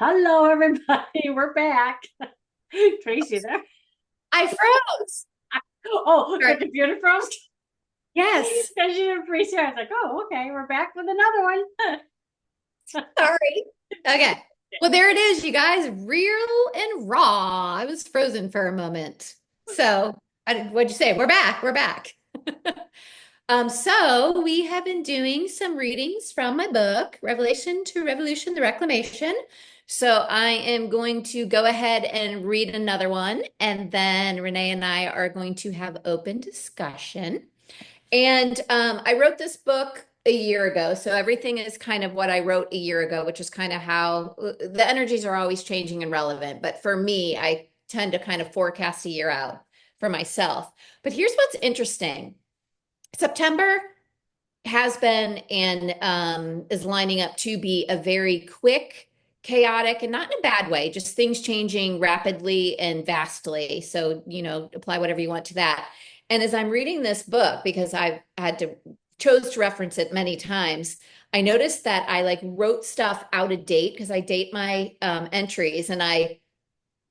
Hello, everybody. We're back. Tracy there. I froze. Oh, the Sorry. computer froze Yes. because you didn't freeze here. I was like, oh, okay, we're back with another one. Sorry. Okay. Well, there it is, you guys. Real and raw. I was frozen for a moment. What'd you say? We're back. We're back. So we have been doing some readings from my book, Revelation to Revolution, the Reclamation. So I am going to go ahead and read another one, and then Renee and I are going to have open discussion. And I wrote this book a year ago. So everything is kind of what I wrote a year ago, which is kind of how the energies are always changing and relevant. But for me, I tend to kind of forecast a year out for myself. But here's what's interesting. September has been and is lining up to be a very quick, chaotic, and not in a bad way, just things changing rapidly and vastly. So, apply whatever you want to that. And as I'm reading this book, because I've had to chose to reference it many times, I noticed that I like wrote stuff out of date because I date my entries and I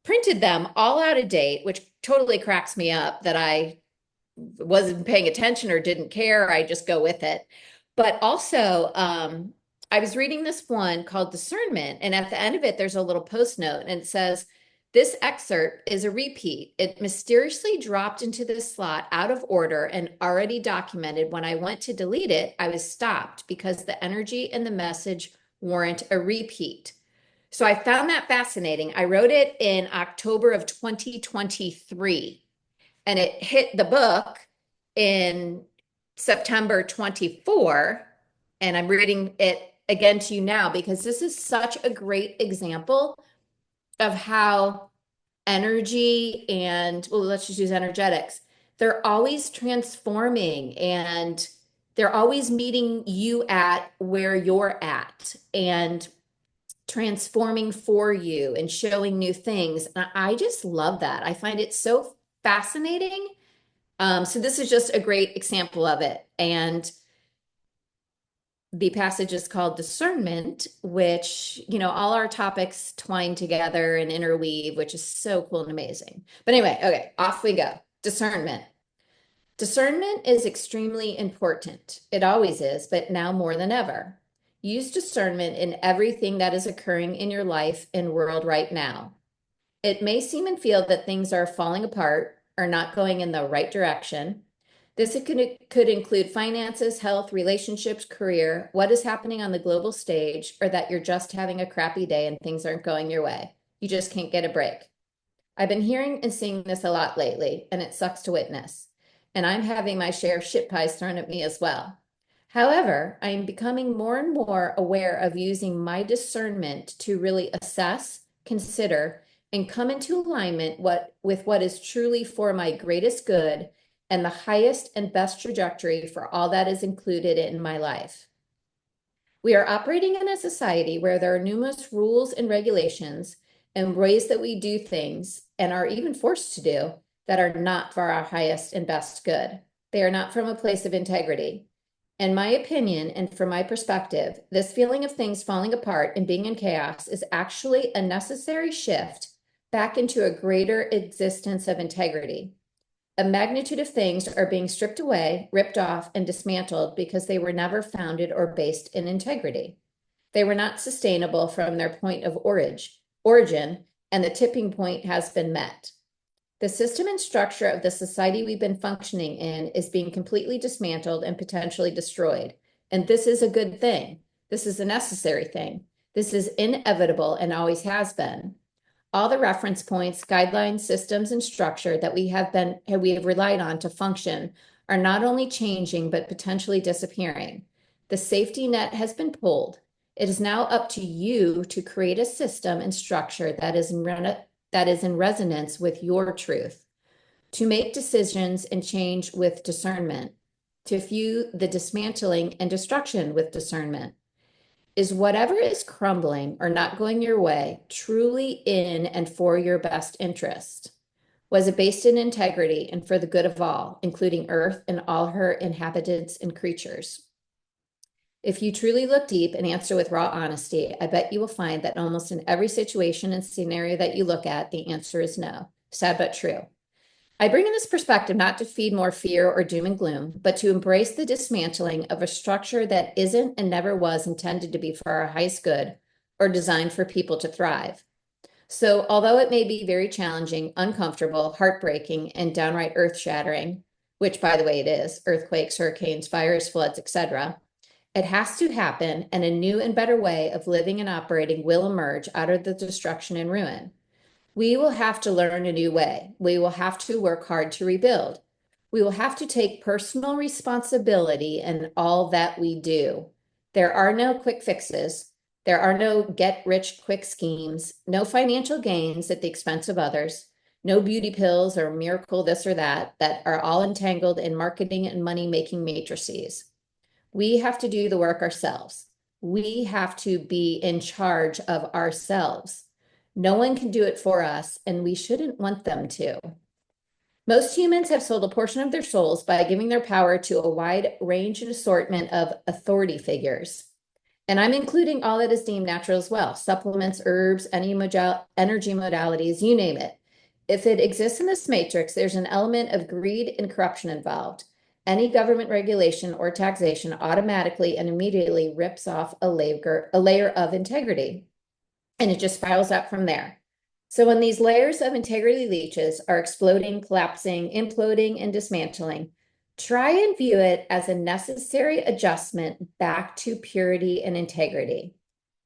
printed them all out of date, which totally cracks me up that I wasn't paying attention or didn't care. I just go with it. But also, I was reading this one called Discernment, and at the end of it, there's a little post note, and it says, "This excerpt is a repeat. It mysteriously dropped into this slot out of order and already documented. When I went to delete it, I was stopped because the energy and the message warrant a repeat." So I found that fascinating. I wrote it in October of 2023 and it hit the book in September 24. And I'm reading it again to you now because this is such a great example of how energy and, well, let's just use energetics. They're always transforming and they're always meeting you at where you're at and transforming for you and showing new things. And I just love that. I find it so fascinating. So this is just a great example of it. And the passage is called Discernment, which, all our topics twine together and interweave, which is so cool and amazing. But anyway, okay, off we go. Discernment. Discernment is extremely important. It always is, but now more than ever. Use discernment in everything that is occurring in your life and world right now. It may seem and feel that things are falling apart or not going in the right direction. This could include finances, health, relationships, career, what is happening on the global stage, or that you're just having a crappy day and things aren't going your way. You just can't get a break. I've been hearing and seeing this a lot lately, and it sucks to witness. And I'm having my share of shit pies thrown at me as well. However, I am becoming more and more aware of using my discernment to really assess, consider, and come into alignment with what is truly for my greatest good and the highest and best trajectory for all that is included in my life. We are operating in a society where there are numerous rules and regulations and ways that we do things and are even forced to do that are not for our highest and best good. They are not from a place of integrity. In my opinion, and from my perspective, this feeling of things falling apart and being in chaos is actually a necessary shift back into a greater existence of integrity. A magnitude of things are being stripped away, ripped off, and dismantled because they were never founded or based in integrity. They were not sustainable from their point of origin, and the tipping point has been met. The system and structure of the society we've been functioning in is being completely dismantled and potentially destroyed. And this is a good thing. This is a necessary thing. This is inevitable and always has been. All the reference points, guidelines, systems, and structure that we have relied on to function are not only changing, but potentially disappearing. The safety net has been pulled. It is now up to you to create a system and structure that is in resonance with your truth, to make decisions and change with discernment, to view the dismantling and destruction with discernment. Is whatever is crumbling or not going your way truly in and for your best interest? Was it based in integrity and for the good of all, including Earth and all her inhabitants and creatures? If you truly look deep and answer with raw honesty, I bet you will find that almost in every situation and scenario that you look at, the answer is no. Sad but true. I bring in this perspective not to feed more fear or doom and gloom, but to embrace the dismantling of a structure that isn't and never was intended to be for our highest good or designed for people to thrive. So, although it may be very challenging, uncomfortable, heartbreaking, and downright earth-shattering, which by the way it is, earthquakes, hurricanes, fires, floods, etc., it has to happen, and a new and better way of living and operating will emerge out of the destruction and ruin. We will have to learn a new way. We will have to work hard to rebuild. We will have to take personal responsibility in all that we do. There are no quick fixes. There are no get rich quick schemes, no financial gains at the expense of others, no beauty pills or miracle this or that are all entangled in marketing and money making matrices. We have to do the work ourselves. We have to be in charge of ourselves. No one can do it for us, and we shouldn't want them to. Most humans have sold a portion of their souls by giving their power to a wide range and assortment of authority figures. And I'm including all that is deemed natural as well, supplements, herbs, energy modalities, you name it. If it exists in this matrix, there's an element of greed and corruption involved. Any government regulation or taxation automatically and immediately rips off a layer of integrity, and it just spirals out from there. So when these layers of integrity leeches are exploding, collapsing, imploding, and dismantling, try and view it as a necessary adjustment back to purity and integrity.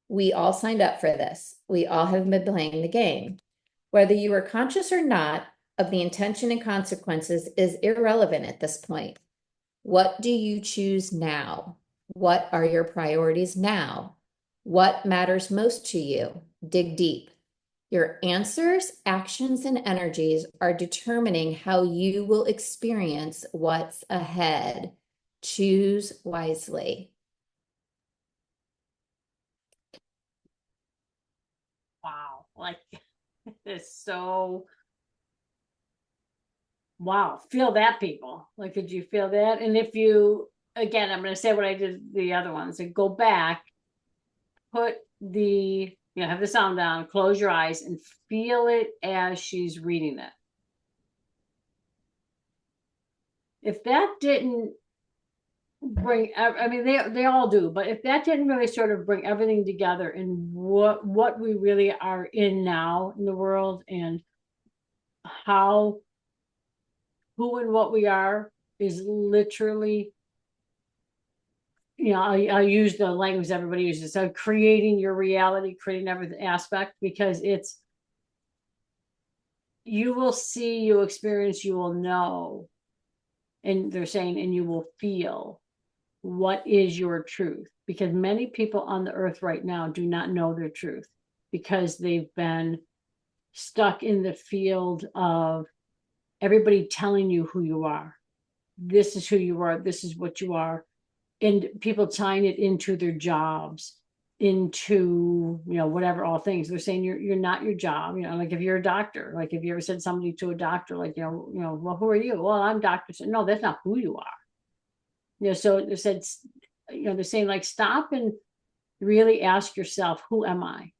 We all signed up for this. We all have been playing the game. Whether you are conscious or not of the intention and consequences is irrelevant at this point. What do you choose now? What are your priorities now? What matters most to you? Dig deep. Your answers, actions, and energies are determining how you will experience what's ahead. Choose wisely. Wow. Like, it's so, wow. Feel that, people. Like, did you feel that? And if you, again, I'm going to say what I did the other ones and go back, put have the sound down, close your eyes and feel it as she's reading it. If that didn't bring, I mean, they all do, but if that didn't really sort of bring everything together in what we really are in now in the world, and how, who and what we are is literally, I use the language everybody uses, so creating your reality, creating every aspect, because it's, you will see, you experience, you will know, and they're saying, and you will feel what is your truth, because many people on the earth right now do not know their truth because they've been stuck in the field of everybody telling you who you are. This is who you are. This is what you are. And people tying it into their jobs, into, whatever, all things. They're saying you're not your job. Like if you're a doctor, like if you ever said somebody to a doctor, like, well, who are you? Well, I'm doctor. No, that's not who you are. So they said, they're saying, like, stop and really ask yourself, who am I?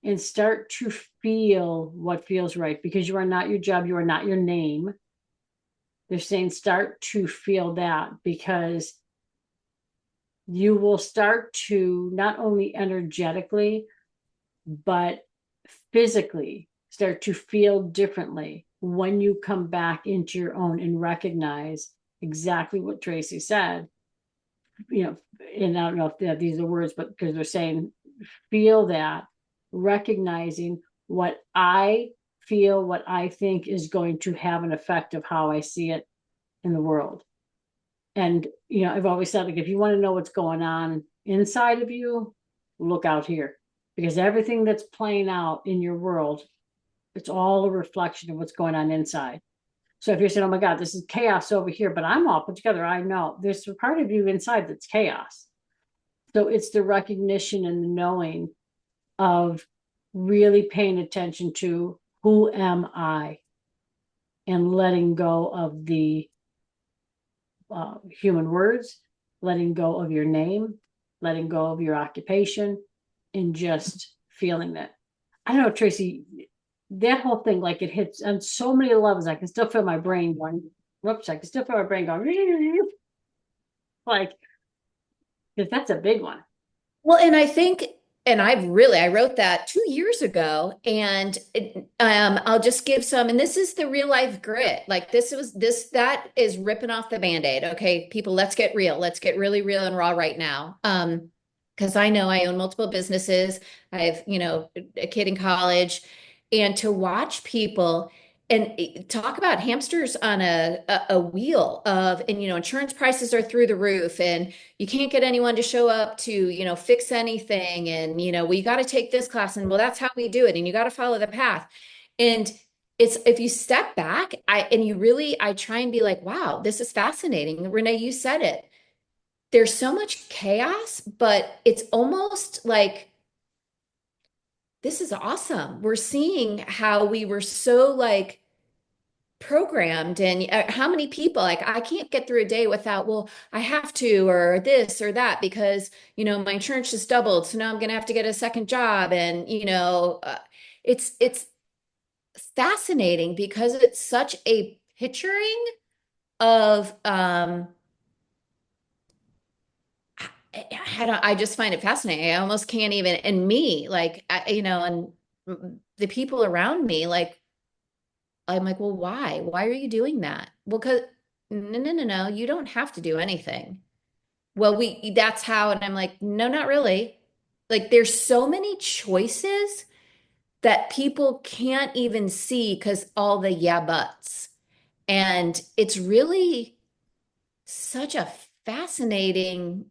And start to feel what feels right, because you are not your job. You are not your name. They're saying, start to feel that, because you will start to not only energetically, but physically start to feel differently when you come back into your own and recognize exactly what Tracy said. And I don't know if these are words, but because they're saying, feel that, recognizing what I feel, what I think is going to have an effect of how I see it in the world. And, I've always said, like, if you want to know what's going on inside of you, look out here, because everything that's playing out in your world, it's all a reflection of what's going on inside. So if you're saying, oh my God, this is chaos over here, but I'm all put together, I know there's a part of you inside that's chaos. So it's the recognition and the knowing of really paying attention to, who am I? And letting go of the human words, letting go of your name, letting go of your occupation, and just feeling that. I don't know, Tracy, that whole thing, like it hits on so many levels. I can still feel my brain going, whoops, I can still feel my brain going, like, because that's a big one. Well, and I think, and I wrote that 2 years ago, and I'll just give some, and this is the real life grit. Like that is ripping off the Band-Aid. Okay, people, let's get real. Let's get really real and raw right now. Because I know I own multiple businesses. I have, a kid in college, and to watch people and talk about hamsters on a wheel of, and insurance prices are through the roof, and you can't get anyone to show up to, fix anything. And, well, you got to take this class, and well, that's how we do it. And you got to follow the path. And it's, if you step back, I try and be like, wow, this is fascinating. Renee, you said it. There's so much chaos, but it's almost like, this is awesome. We're seeing how we were so like programmed, and how many people, like, I can't get through a day without, well, I have to, or this or that, because my insurance just doubled, so now I'm gonna have to get a second job. And it's fascinating because it's such a picturing of I just find it fascinating. I almost can't even, and me, like, and the people around me, like, I'm like, well, why? Why are you doing that? Well, because no, no, no, no, you don't have to do anything. Well, that's how, and I'm like, no, not really. Like, there's so many choices that people can't even see because all the yeah buts. And it's really such a fascinating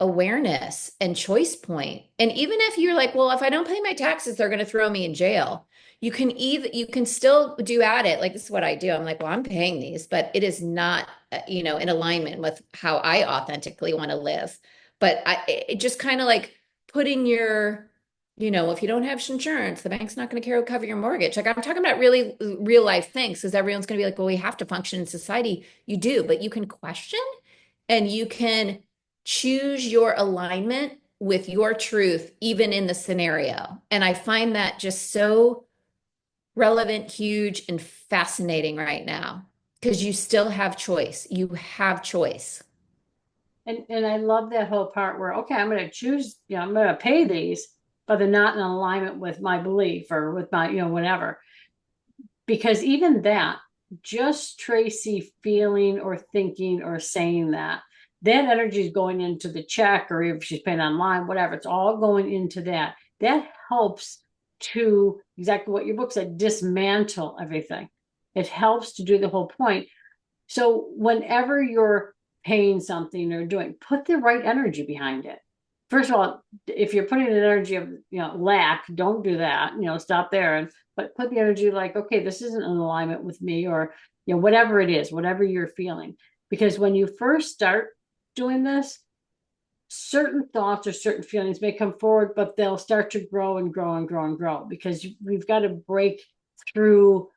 awareness and choice point. And even if you're like, well, if I don't pay my taxes, they're going to throw me in jail. You can still do at it. Like, this is what I do. I'm like, well, I'm paying these, but it is not, in alignment with how I authentically want to live. But it just kind of like putting your, if you don't have insurance, the bank's not going to cover your mortgage. Like, I'm talking about really real life things, because everyone's going to be like, well, we have to function in society. You do, but you can question, and you can choose your alignment with your truth, even in the scenario. And I find that just so relevant, huge, and fascinating right now, because you still have choice. You have choice. And I love that whole part where, okay, I'm going to choose, I'm going to pay these, but they're not in alignment with my belief or with my, whatever. Because even that, just Tracy feeling or thinking or saying that energy is going into the check, or if she's paying online, whatever, it's all going into that. That helps to, exactly what your book said, dismantle everything. It helps to do the whole point. So whenever you're paying something or doing, put the right energy behind it. First of all, if you're putting an energy of, lack, don't do that, stop there. But put the energy like, okay, this isn't in alignment with me, or, whatever it is, whatever you're feeling. Because when you first start doing this, certain thoughts or certain feelings may come forward, but they'll start to grow and grow and grow and grow, because we've got to break through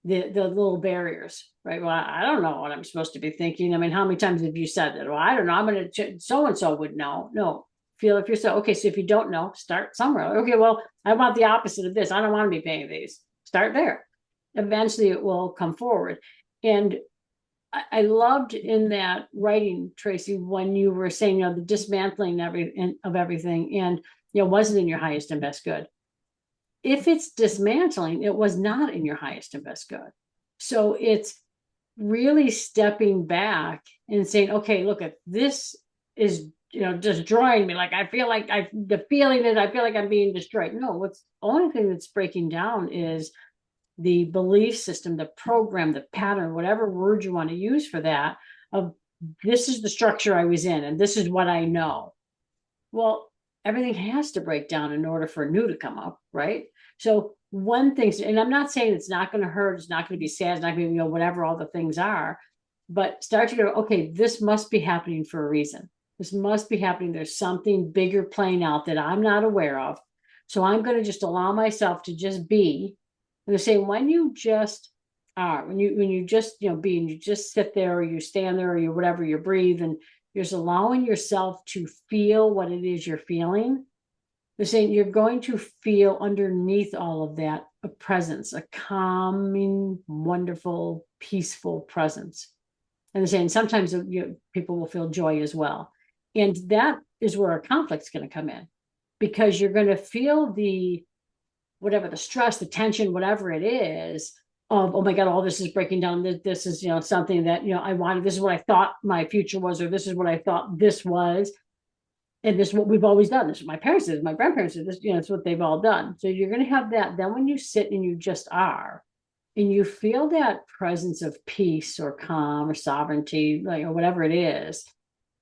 the little barriers, right? Well, I don't know what I'm supposed to be thinking. I mean, how many times have you said that? Well, I don't know. I'm going to, so and so would know. No, feel if you're so, okay. So if you don't know, start somewhere. Okay, well, I want the opposite of this. I don't want to be paying these. Start there. Eventually it will come forward. And I loved in that writing, Tracy, when you were saying, the dismantling of everything, and, wasn't in your highest and best good. If it's dismantling, it was not in your highest and best good. So it's really stepping back and saying, okay, look, at this is, destroying me. Like, I feel like the feeling is, I feel like I'm being destroyed. No, what's the only thing that's breaking down is the belief system, the program, the pattern, whatever word you want to use for that, of this is the structure I was in, and this is what I know. Well, everything has to break down in order for new to come up, right? So one thing, and I'm not saying it's not going to hurt, it's not going to be sad, it's not going to be, whatever all the things are, but start to go, okay, this must be happening for a reason. This must be happening. There's something bigger playing out that I'm not aware of. So I'm going to just allow myself to just be. And they say, when you just are, when you just, be, and you just sit there, or you stand there, or you whatever, you breathe, and You're just allowing yourself to feel what it is you're feeling. They're saying you're going to feel underneath all of that a presence, a calming, wonderful, peaceful presence. And they're saying sometimes people will feel joy as well. And that is where a conflict's going to come in, because you're going to feel the whatever, the stress, the tension, whatever it is, of, oh my God, all this is breaking down. This is, something that, I wanted, this is what I thought my future was, or this is what I thought this was. And this is what we've always done. This is what my parents did, my grandparents did this, it's what they've all done. So you're going to have that. Then when you sit and you just are, and you feel that presence of peace or calm or sovereignty, like, or whatever it is,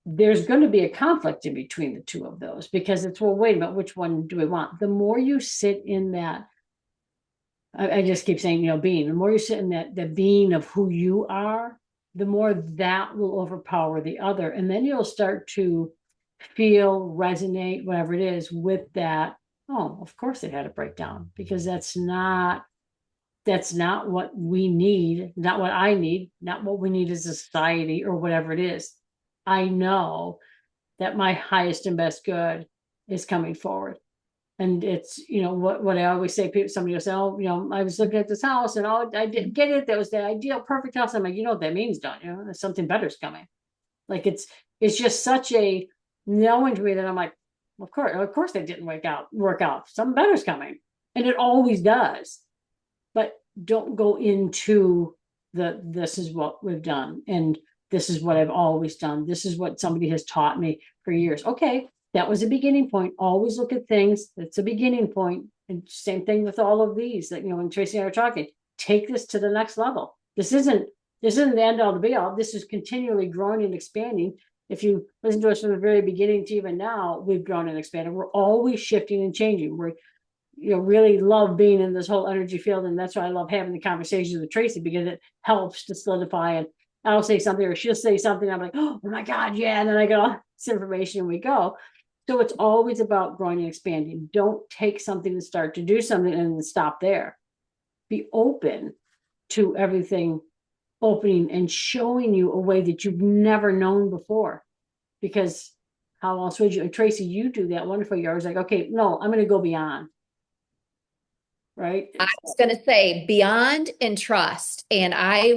there's going to be a conflict in between the two of those, because it's, well, wait a minute, which one do we want? The more you sit in that, I just keep saying, being, the more you sit in that, the being of who you are, the more that will overpower the other. And then you'll start to feel, resonate, whatever it is, with that. Oh, of course it had a breakdown, because that's not what we need, not what I need, not what we need as a society, or whatever it is. I know that my highest and best good is coming forward. And it's, what I always say, somebody will say, oh, I was looking at this house and I didn't get it. That was the ideal, perfect house. I'm like, what that means, don't you? Something better's coming. Like it's just such a knowing to me that I'm like, of course they didn't work out. Something better's coming. And it always does. But don't go into this is what we've done. And this is what I've always done. This is what somebody has taught me for years. Okay, that was a beginning point. Always look at things. That's a beginning point. And same thing with all of these that, when Tracy and I are talking, take this to the next level. This isn't the end all to be all. This is continually growing and expanding. If you listen to us from the very beginning to even now, we've grown and expanded. We're always shifting and changing. We're, really love being in this whole energy field. And that's why I love having the conversations with Tracy, because it helps to solidify. And I'll say something or she'll say something. I'm like, oh my God, yeah. And then I get all this information and we go. So it's always about growing and expanding. Don't take something and start to do something and then stop there. Be open to everything opening and showing you a way that you've never known before. Because how else would you? And Tracy, you do that wonderful. You're always like, okay, no, I'm going to go beyond. Right? I was going to say beyond and trust. And I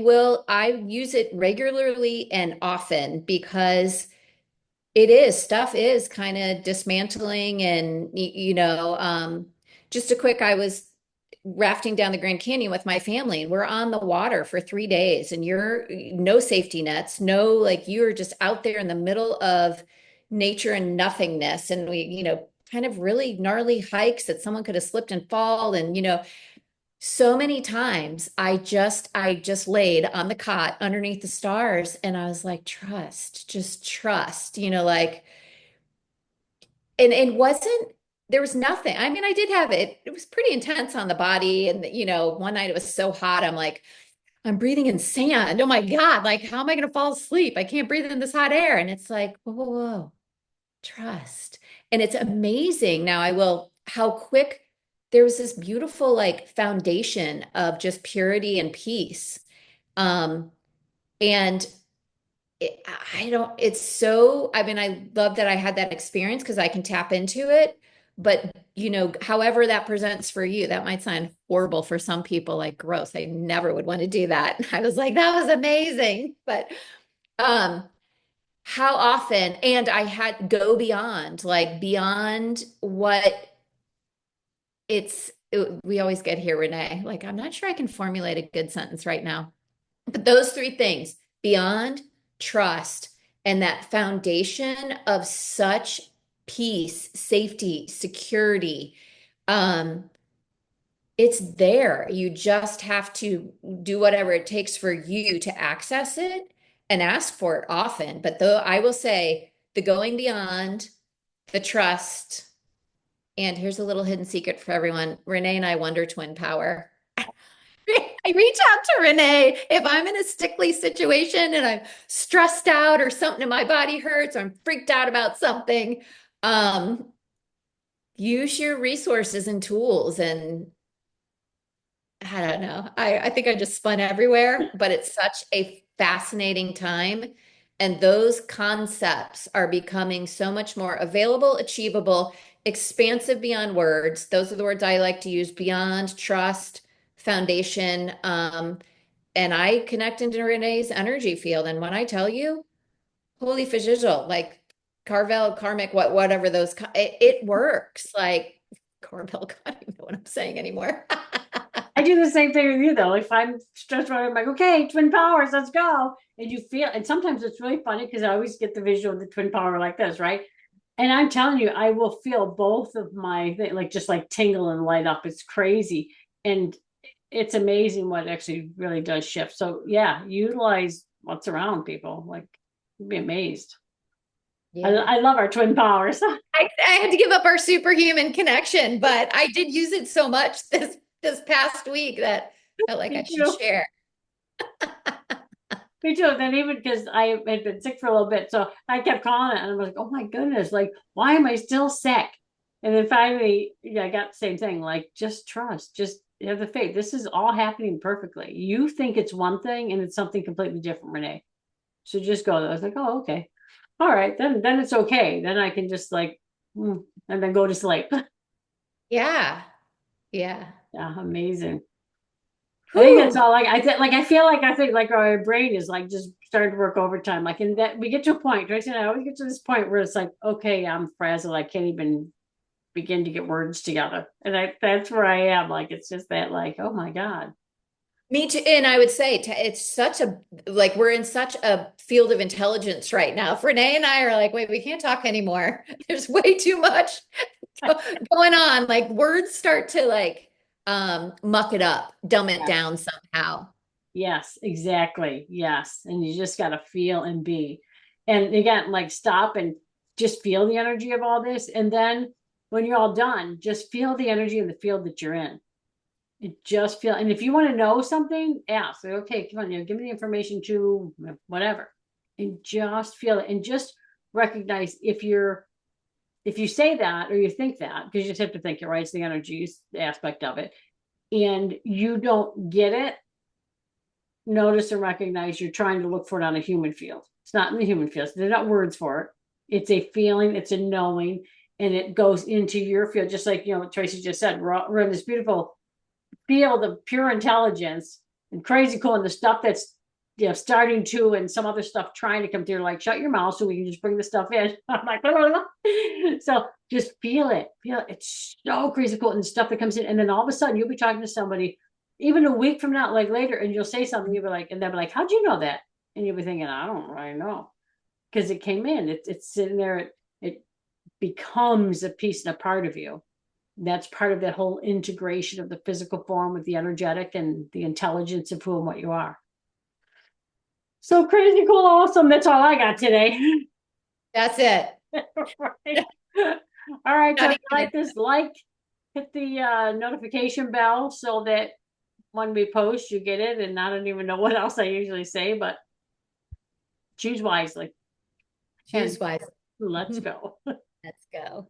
use it regularly and often because stuff is kind of dismantling and, just a quick, I was rafting down the Grand Canyon with my family and we're on the water for 3 days and you're no safety nets, no, like you're just out there in the middle of nature and nothingness. And we, kind of really gnarly hikes that someone could have slipped and fall. And, so many times I just laid on the cot underneath the stars and I was like, just trust, like, and wasn't, there was nothing. I mean, I did have it. It was pretty intense on the body. And, one night it was so hot. I'm like, I'm breathing in sand. Oh my God. Like, how am I going to fall asleep? I can't breathe in this hot air. And it's like, whoa, whoa, whoa, trust. And it's amazing. Now how quick there was this beautiful like foundation of just purity and peace. And it's so, I mean, I love that I had that experience because I can tap into it. But, however that presents for you, that might sound horrible for some people, like gross. I never would want to do that. I was like, that was amazing. But how often, and I had go beyond, like beyond what we always get here, Renee. Like, I'm not sure I can formulate a good sentence right now. But those three things, beyond, trust, and that foundation of such peace, safety, security, it's there. You just have to do whatever it takes for you to access it and ask for it often. But though I will say the going beyond, the trust, and here's a little hidden secret for everyone. Renee and I wonder twin power. I reach out to Renee if I'm in a stickly situation and I'm stressed out or something in my body hurts or I'm freaked out about something. Use your resources and tools. And I don't know. I think I just spun everywhere, but it's such a fascinating time. And those concepts are becoming so much more available, achievable, expansive beyond words. Those are the words I like to use, beyond trust, foundation. And I connect into Renee's energy field. And when I tell you, holy fajizzle, like Carvel, karmic, whatever those, it works. Like Carvel, I don't even know what I'm saying anymore. I do the same thing with you though. If I'm stressed out, I'm like, okay, twin powers, let's go. And you feel, and sometimes it's really funny because I always get the visual of the twin power like this, right? And I'm telling you, I will feel both of my like just like tingle and light up. It's crazy. And it's amazing what actually really does shift. So yeah, utilize what's around people. Like, you'd be amazed. Yeah. I love our twin powers. I had to give up our superhuman connection, but I did use it so much this past week that I felt like I Me should too. share. Me too. Then even because I had been sick for a little bit, so I kept calling it, and I was like, "Oh my goodness! Like, why am I still sick?" And then finally, yeah, I got the same thing. Like, just trust, just have the faith. This is all happening perfectly. You think it's one thing, and it's something completely different, Renee. So just go. I was like, "Oh, okay, all right." Then it's okay. Then I can just like, and then go to sleep. Yeah. Yeah. Yeah, amazing. I think that's Whew. all. Like I feel like I think like our brain is like just starting to work overtime. Like, and that we get to a point, Tracy and I always get to this point where it's like, okay, I'm frazzled. I can't even begin to get words together. And that's where I am. Like, it's just that, like, oh my God. Me too. And I would say it's such a, like, we're in such a field of intelligence right now. If Renee and I are like, wait, we can't talk anymore. There's way too much going on. Like words start to like muck it up, dumb it Yes. down somehow. Yes, exactly. Yes. And you just got to feel and be. And again, like, stop and just feel the energy of all this. And then when you're all done, just feel the energy of the field that you're in. It just feel, and if you want to know something, ask. Say, okay, come on, give me the information to whatever, and just feel it, and just recognize if you say that or you think that, because you just have to think it, right? It's the energy aspect of it, and you don't get it. Notice and recognize you're trying to look for it on a human field. It's not in the human field. They're not words for it. It's a feeling. It's a knowing, and it goes into your field, just like what Tracy just said. We're in this beautiful field of pure intelligence and crazy cool, and the stuff that's starting to, and some other stuff trying to come through, like, shut your mouth so we can just bring the stuff in. I'm like, so just feel it. It's so crazy cool, and the stuff that comes in, and then all of a sudden you'll be talking to somebody even a week from now, like later, and you'll say something, you'll be like, and they'll be like, how'd you know that? And you'll be thinking, I don't really know, because it came in. It's sitting there. It becomes a piece and a part of you. That's part of that whole integration of the physical form with the energetic and the intelligence of who and what you are. So crazy, cool, awesome. That's all I got today. That's it. Right. All right. So Not if you even like this, hit the notification bell so that when we post, you get it. And I don't even know what else I usually say, but choose wisely. choose And wisely. let's go. Let's go.